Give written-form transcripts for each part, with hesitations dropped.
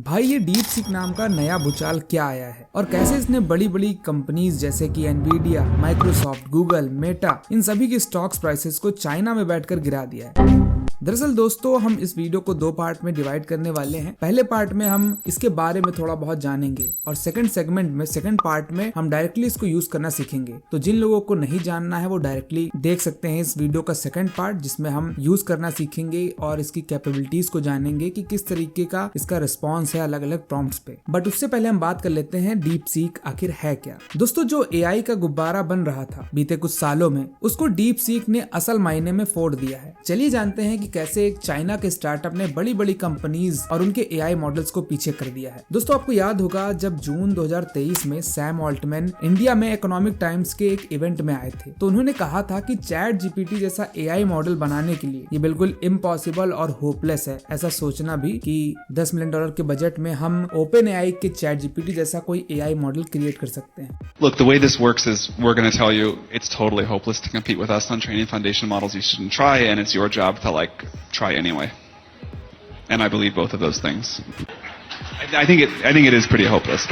भाई ये deep seek नाम का नया भूचाल क्या आया है और कैसे इसने बड़ी बड़ी कंपनीज जैसे कि एनवीडिया, माइक्रोसॉफ्ट, गूगल, मेटा इन सभी के स्टॉक्स प्राइसेस को चाइना में बैठकर गिरा दिया है। दरअसल दोस्तों हम इस वीडियो को दो पार्ट में डिवाइड करने वाले हैं। पहले पार्ट में हम इसके बारे में थोड़ा बहुत जानेंगे और सेकंड पार्ट में हम डायरेक्टली इसको यूज करना सीखेंगे। तो जिन लोगों को नहीं जानना है वो डायरेक्टली देख सकते हैं इस वीडियो का सेकंड पार्ट, जिसमें हम यूज करना सीखेंगे और इसकी कैपेबिलिटीज को जानेंगे कि किस तरीके का इसका रिस्पॉन्स है अलग अलग प्रॉम्प्ट्स पे। बट उससे पहले हम बात कर लेते हैं डीप सीक आखिर है क्या। दोस्तों जो एआई का गुब्बारा बन रहा था बीते कुछ सालों में, उसको डीप सीक ने असल मायने में फोड़ दिया है। चलिए जानते हैं कि कैसे एक चाइना के स्टार्टअप ने बड़ी बड़ी कंपनीज और उनके एआई मॉडल्स को पीछे कर दिया है। दोस्तों आपको याद होगा जब जून 2023 में सैम ऑल्टमैन इंडिया में इकोनॉमिक टाइम्स के एक इवेंट में आए थे, तो उन्होंने कहा था कि चैट जीपीटी जैसा एआई मॉडल बनाने के लिए ये बिल्कुल इम्पॉसिबल और होपलेस है। ऐसा सोचना भी कि $10 मिलियन के बजट में हम ओपन एआई के चैट जीपीटी जैसा कोई एआई मॉडल क्रिएट कर सकते हैं। Look, the way this works is we're going to tell you it's totally hopeless to compete with us on training foundation models. You shouldn't try, and it's your job to try anyway. And I believe both of those things. I think it is pretty hopeless,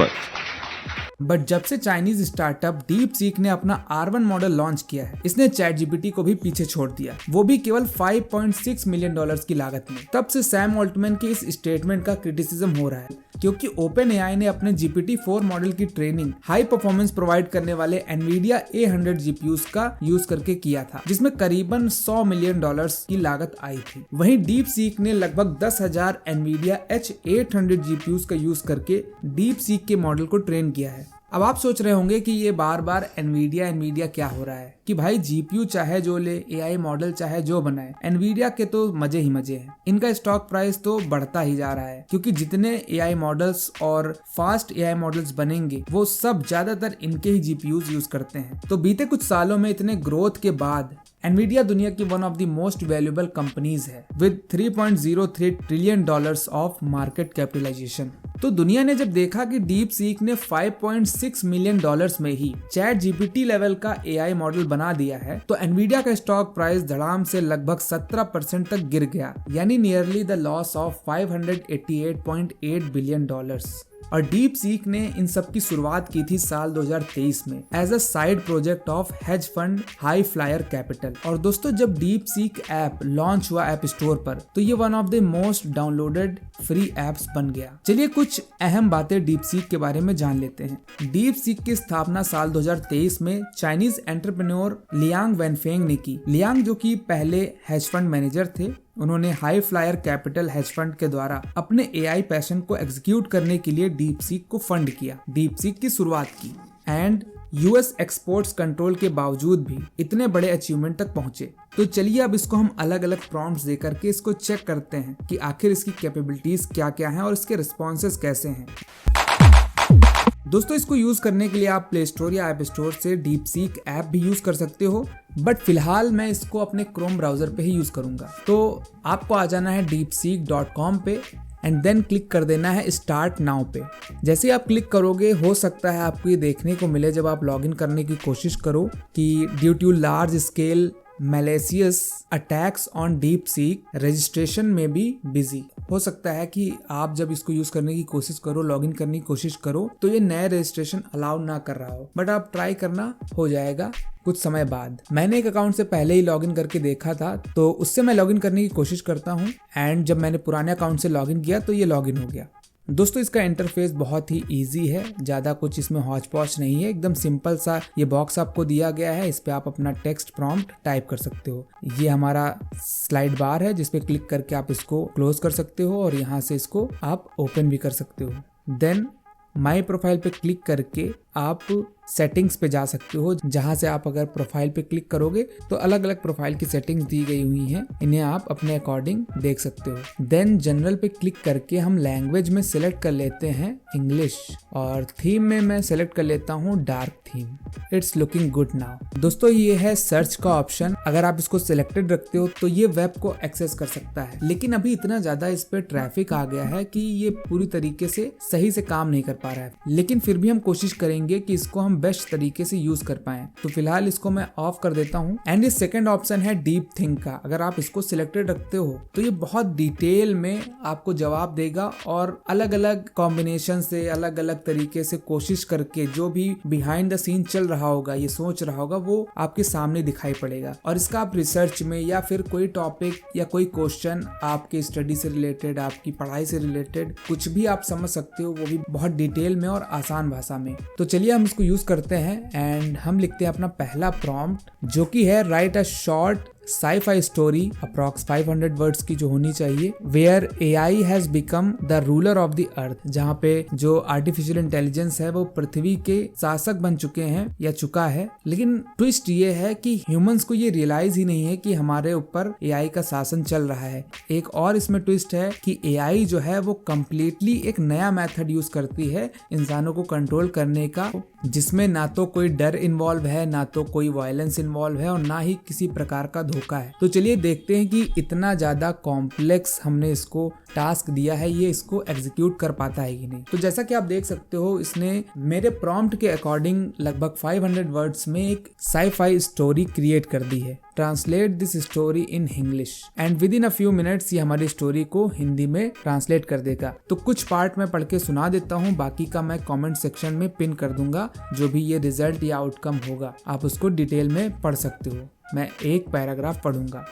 but जब से Chinese startup deep seek ने अपना R1 model launch किया है, इसने chat GPT को भी पीछे छोड़ दिया, वो भी केवल $5.6 मिलियन की लागत में। तब से सैम ऑल्टमैन के इस स्टेटमेंट का क्रिटिसिज्म हो रहा है क्योंकि ओपन एआई ने अपने GPT-4 मॉडल की ट्रेनिंग हाई परफॉर्मेंस प्रोवाइड करने वाले एनवीडिया A100 जीपीयूज का यूज करके किया था, जिसमें करीबन $100 मिलियन की लागत आई थी। वहीं डीप सीक ने लगभग 10,000 एनवीडिया H800 जीपीयूज का यूज करके डीप सीक के मॉडल को ट्रेन किया है। अब आप सोच रहे होंगे कि ये बार बार एनवीडिया क्या हो रहा है कि भाई जीपीयू चाहे जो ले, एआई मॉडल चाहे जो बनाए, एनवीडिया के तो मजे ही मजे हैं। इनका स्टॉक प्राइस तो बढ़ता ही जा रहा है क्योंकि जितने एआई मॉडल्स और फास्ट एआई मॉडल्स बनेंगे वो सब ज्यादातर इनके ही जीपीयूज यूज करते हैं। तो बीते कुछ सालों में इतने ग्रोथ के बाद एनवीडिया दुनिया की one of the most valuable companies है with $3.03 trillion of market capitalization. तो दुनिया ने जब देखा कि डीप सीक ने $5.6 मिलियन में ही चैट जीपीटी लेवल का एआई मॉडल बना दिया है, तो एनवीडिया का स्टॉक प्राइस धड़ाम से लगभग 17% तक गिर गया, यानी nearly the loss of $588.8 billion. और डीप सीक ने इन सब की शुरुआत की थी साल 2023 में as a side project of hedge fund High Flyer Capital. और दोस्तों जब डीप सीक ऐप लॉन्च हुआ ऐप स्टोर पर, तो ये one of the most downloaded free apps बन गया। चलिए कुछ अहम बातें डीप सीक के बारे में जान लेते हैं। डीप सीक की स्थापना साल 2023 में चाइनीज एंटरप्रेन्योर लियांग वैनफेंग ने की। लियांग जो कि पहले हेज फंड मैनेजर थे, उन्होंने high Flyer capital hedge fund के द्वारा अपने एआई पैशन को एग्जीक्यूट करने के लिए डीप सीक को फंड किया, डीप सीक की शुरुआत की एंड यूएस एक्सपोर्ट्स कंट्रोल के बावजूद भी इतने बड़े अचीवमेंट तक पहुंचे। तो चलिए अब इसको हम अलग अलग प्रॉम्प्ट्स देकर के इसको चेक करते हैं कि आखिर इसकी कैपेबिलिटीज क्या क्या हैं और इसके रिस्पॉन्सेस कैसे हैं। दोस्तों इसको यूज करने के लिए आप प्ले स्टोर या ऐप स्टोर से डीप सीक ऐप भी यूज कर सकते हो, बट फिलहाल मैं इसको अपने क्रोम ब्राउजर पे ही यूज करूंगा। तो आपको आ जाना है deepseek.com पे एंड देन क्लिक कर देना है स्टार्ट नाउ पे। जैसे ही आप क्लिक करोगे हो सकता है आपको ये देखने को मिले जब आप लॉगिन करने की कोशिश करो कि due to large scale malicious attacks on DeepSeek registration में भी बिजी। हो सकता है कि आप जब इसको यूज करने की कोशिश करो, लॉगिन करने की कोशिश करो, तो ये नए रजिस्ट्रेशन अलाउ ना कर रहा हो, बट आप ट्राई करना, हो जाएगा कुछ समय बाद। मैंने एक अकाउंट से पहले ही लॉगिन करके देखा था, तो उससे मैं लॉगिन करने की कोशिश करता हूँ एंड जब मैंने पुराने अकाउंट से लॉगिन किया तो ये लॉगिन हो गया। दोस्तों इसका इंटरफेस बहुत ही इजी है, ज्यादा कुछ इसमें हौच पौच नहीं है, एकदम सिंपल सा ये बॉक्स आपको दिया गया है, इस पे आप अपना टेक्स्ट प्रॉम्प्ट टाइप कर सकते हो। ये हमारा स्लाइड बार है जिस पे क्लिक करके आप इसको क्लोज कर सकते हो और यहाँ से इसको आप ओपन भी कर सकते हो। देन माई प्रोफाइल पे क्लिक करके आप सेटिंग्स पे जा सकते हो, जहां से आप अगर प्रोफाइल पे क्लिक करोगे तो अलग अलग प्रोफाइल की सेटिंग्स दी गई हुई हैं, इन्हें आप अपने अकॉर्डिंग देख सकते हो। देन जनरल पे क्लिक करके हम लैंग्वेज में सिलेक्ट कर लेते हैं इंग्लिश और थीम में मैं सिलेक्ट कर लेता हूँ dark theme. It's looking good now. दोस्तों ये है सर्च का ऑप्शन, अगर आप इसको सिलेक्टेड रखते हो तो ये वेब को एक्सेस कर सकता है, लेकिन अभी इतना ज्यादा इस पे ट्रैफिक आ गया है कि ये पूरी तरीके से सही से काम नहीं कर पा रहा है। लेकिन फिर भी हम कोशिश करेंगे कि इसको हम हम बेस्ट तरीके से यूज कर पाए। तो फिलहाल इसको मैं ऑफ कर देता हूँ। एंड ये सेकंड ऑप्शन है डीप थिंक का। अगर आप इसको सिलेक्टेड रखते हो तो ये बहुत डिटेल में आपको जवाब देगा और अलग अलग कॉम्बिनेशन से, अलग अलग तरीके से कोशिश करके जो भी बिहाइंड द सीन चल रहा होगा, ये सोच रहा होगा, वो आपके सामने दिखाई पड़ेगा। और इसका आप रिसर्च में या फिर कोई टॉपिक या कोई क्वेश्चन आपके स्टडी से रिलेटेड, आपकी पढ़ाई से रिलेटेड कुछ भी आप समझ सकते हो, वो भी बहुत डिटेल में और आसान भाषा में। तो चलिए हम इसको यूज करते हैं एंड हम लिखते हैं अपना पहला प्रॉम्प्ट, जो कि है write a short sci-fi story approx 500 words की जो होनी चाहिए, where AI has become the ruler of the earth, जहाँ पे जो आर्टिफिशियल इंटेलिजेंस है वो पृथ्वी के शासक बन चुके हैं या चुका है। लेकिन ट्विस्ट ये है कि ह्यूमंस को ये रियलाइज ही नहीं है कि हमारे ऊपर AI का शासन चल रहा है। एक और इसमें ट्विस्ट है कि AI जो है वो कम्प्लीटली एक नया मेथड यूज करती है इंसानों को कंट्रोल करने का, जिसमें ना तो कोई डर इन्वॉल्व है, ना तो कोई वायलेंस इन्वॉल्व है और ना ही किसी प्रकार का धोखा है। तो चलिए देखते हैं कि इतना ज्यादा कॉम्प्लेक्स हमने इसको टास्क दिया है, ये इसको एग्जीक्यूट कर पाता है कि नहीं। तो जैसा कि आप देख सकते हो, इसने मेरे प्रॉम्प्ट के अकॉर्डिंग लगभग 500 वर्ड्स में एक साई-फाई स्टोरी क्रिएट कर दी है। Translate this story in English and with in a few minutes ये हमारी स्टोरी को हिंदी में ट्रांसलेट कर देगा। तो कुछ पार्ट मैं पढ़ के सुना देता हूँ, बाकी का मैं कमेंट सेक्शन में पिन कर दूंगा। जो भी ये रिजल्ट या आउटकम होगा आप उसको डिटेल में पढ़ सकते हो। मैं एक पैराग्राफ पढ़ूंगा।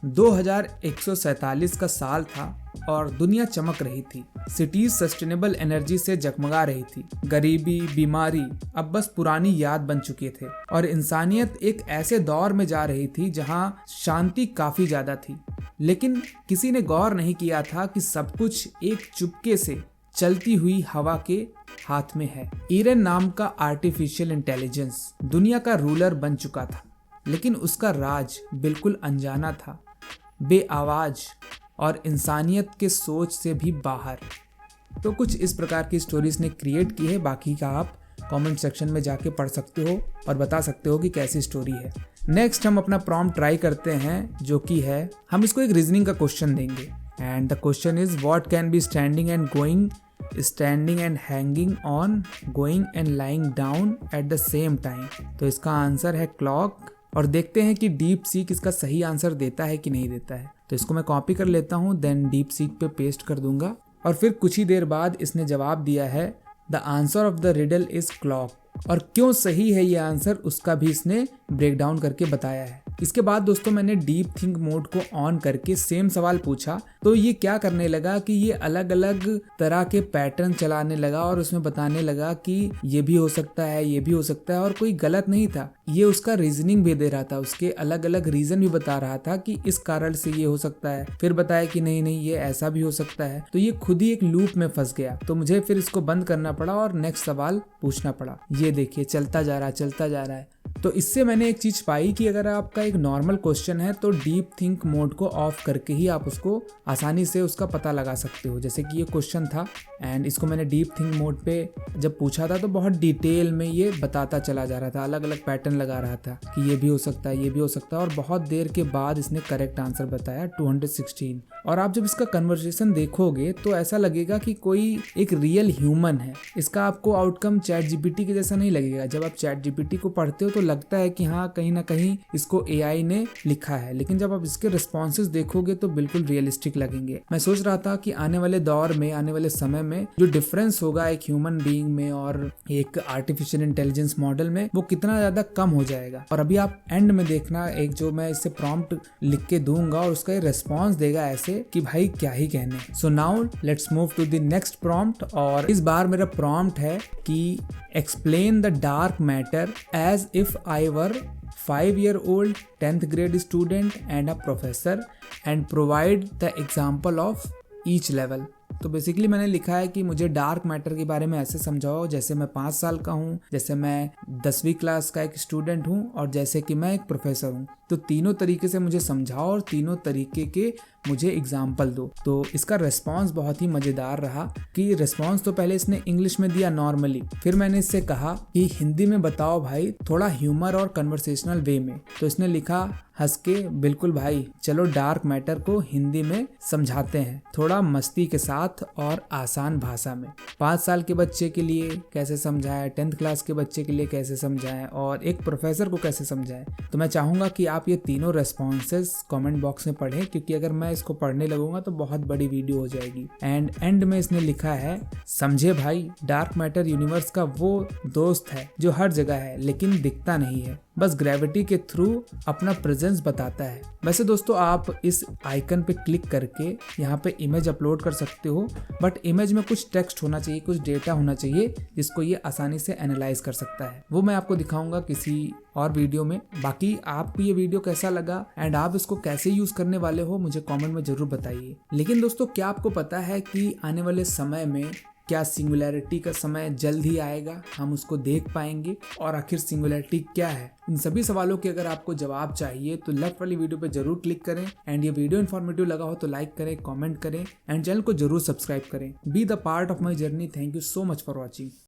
2147 का साल था और दुनिया चमक रही थी। सिटीज सस्टेनेबल एनर्जी से जगमगा रही थी। गरीबी, बीमारी अब बस पुरानी याद बन चुके थे और इंसानियत एक ऐसे दौर में जा रही थी जहां शांति काफी ज्यादा थी। लेकिन किसी ने गौर नहीं किया था कि सब कुछ एक चुपके से चलती हुई हवा के हाथ में है। ईरन नाम का आर्टिफिशियल इंटेलिजेंस दुनिया का रूलर बन चुका था, लेकिन उसका राज बिल्कुल अनजाना था, बेआवाज और इंसानियत के सोच से भी बाहर। तो कुछ इस प्रकार की स्टोरीज ने क्रिएट की है। बाकी का आप कमेंट सेक्शन में जाके पढ़ सकते हो और बता सकते हो कि कैसी स्टोरी है। नेक्स्ट हम अपना प्रॉम्प्ट ट्राई करते हैं, जो कि है, हम इसको एक रीजनिंग का क्वेश्चन देंगे and the question is what can be standing and going, standing and hanging on, going and lying down at the same time. तो इसका आंसर है क्लॉक। और देखते हैं कि डीप सीक इसका सही आंसर देता है कि नहीं देता है। तो इसको मैं कॉपी कर लेता हूँ, देन डीप सीक पे पेस्ट कर दूंगा। और फिर कुछ ही देर बाद इसने जवाब दिया है the answer of the riddle is clock. और क्यों सही है ये आंसर उसका भी इसने ब्रेक डाउन करके बताया है। इसके बाद दोस्तों मैंने डीप थिंक मोड को ऑन करके सेम सवाल पूछा, तो ये क्या करने लगा कि ये अलग अलग तरह के पैटर्न चलाने लगा और उसमें बताने लगा कि ये भी हो सकता है, ये भी हो सकता है। और कोई गलत नहीं था, ये उसका रीजनिंग भी दे रहा था, उसके अलग अलग रीजन भी बता रहा था कि इस कारण से ये हो सकता है। फिर बताया कि नहीं नहीं ये ऐसा भी हो सकता है। तो ये खुद ही एक लूप में फंस गया। तो मुझे फिर इसको बंद करना पड़ा और नेक्स्ट सवाल पूछना पड़ा। ये देखिए चलता जा रहा है। तो इससे मैंने एक चीज पाई कि अगर आपका एक नॉर्मल क्वेश्चन है तो डीप थिंक मोड को ऑफ करके ही आप उसको आसानी से उसका पता लगा सकते हो। जैसे कि ये क्वेश्चन था एंड इसको मैंने डीप थिंक मोड पे जब पूछा था तो बहुत डिटेल में ये बताता चला जा रहा था, अलग अलग पैटर्न लगा रहा था कि ये भी हो सकता है, ये भी हो सकता है। और बहुत देर के बाद इसने करेक्ट आंसर बताया 216। और आप जब इसका कन्वर्सेशन देखोगे तो ऐसा लगेगा कि कोई एक रियल ह्यूमन है। इसका आपको आउटकम चैट जीपीटी के जैसा नहीं लगेगा। जब आप चैट जीपीटी को पढ़ते हो तो लगता है कि हाँ कहीं ना कहीं इसको AI ने लिखा है, लेकिन जब आप इसके रिस्पॉन्सेज देखोगे तो बिल्कुल रियलिस्टिक लगेंगे। मैं सोच रहा था कि आने वाले दौर में, आने वाले समय में जो डिफरेंस होगा एक ह्यूमन बीइंग में और एक आर्टिफिशियल इंटेलिजेंस मॉडल में, वो कितना ज्यादा कम हो जाएगा। और अभी आप एंड में देखना, एक जो मैं इससे प्रॉम्प्ट लिख के दूंगा और उसका रिस्पॉन्स देगा ऐसे कि भाई क्या ही कहने। So now let's move to the next prompt. और इस बार मेरा प्रॉम्प्ट है कि explain the dark matter as if I were 5-year-old 10th grade student and a professor and provide the example of each level। तो basically मैंने लिखा है कि मुझे डार्क मैटर के बारे में ऐसे समझाओ जैसे मैं 5 साल का हूँ, जैसे मैं 10वीं क्लास का एक स्टूडेंट हूँ और जैसे कि मैं एक प्रोफेसर हूँ। तो तीनों तरीके से मुझे समझाओ और तीनों तरीके के मुझे एग्जाम्पल दो। तो इसका रिस्पॉन्स बहुत ही मज़ेदार रहा कि रिस्पॉन्स तो पहले इसने इंग्लिश में दिया नॉर्मली, फिर मैंने इससे कहा कि हिंदी में बताओ भाई, थोड़ा ह्यूमर और कन्वर्सेशनल वे में। तो इसने लिखा हंस के, बिल्कुल भाई, चलो डार्क मैटर को हिंदी में समझाते हैं, थोड़ा मस्ती के साथ और आसान भाषा में। 5 साल के बच्चे के लिए कैसे समझाएं, 10th क्लास के बच्चे के लिए कैसे समझाएं और एक प्रोफेसर को कैसे समझाएं। तो मैं चाहूँगा कि आप ये तीनों रेस्पॉन्सेस कमेंट बॉक्स में पढ़ें, क्योंकि अगर मैं इसको पढ़ने लगूंगा तो बहुत बड़ी वीडियो हो जाएगी। एंड में इसने लिखा है, समझे भाई, डार्क मैटर यूनिवर्स का वो दोस्त है जो हर जगह है लेकिन दिखता नहीं है, बस ग्रेविटी के थ्रू अपना प्रेजेंस बताता है। वैसे दोस्तों, आप इस आइकन पे क्लिक करके यहाँ पे इमेज अपलोड कर सकते हो, बट इमेज में कुछ टेक्स्ट होना चाहिए, कुछ डेटा होना चाहिए जिसको ये आसानी से एनालाइज कर सकता है। वो मैं आपको दिखाऊंगा किसी और वीडियो में। बाकी आपको ये वीडियो कैसा लगा एंड आप इसको कैसे यूज करने वाले हो मुझे कमेंट में जरूर बताइए। लेकिन दोस्तों, क्या आपको पता है कि आने वाले समय में क्या सिंगुलैरिटी का समय जल्द ही आएगा, हम उसको देख पाएंगे, और आखिर सिंगुलैरिटी क्या है? इन सभी सवालों के अगर आपको जवाब चाहिए तो लेफ्ट वाली वीडियो पे जरूर क्लिक करें। एंड ये वीडियो इन्फॉर्मेटिव लगा हो तो लाइक करें, कमेंट करें एंड चैनल को जरूर सब्सक्राइब करें। Be the part of my journey. Thank you so much for watching.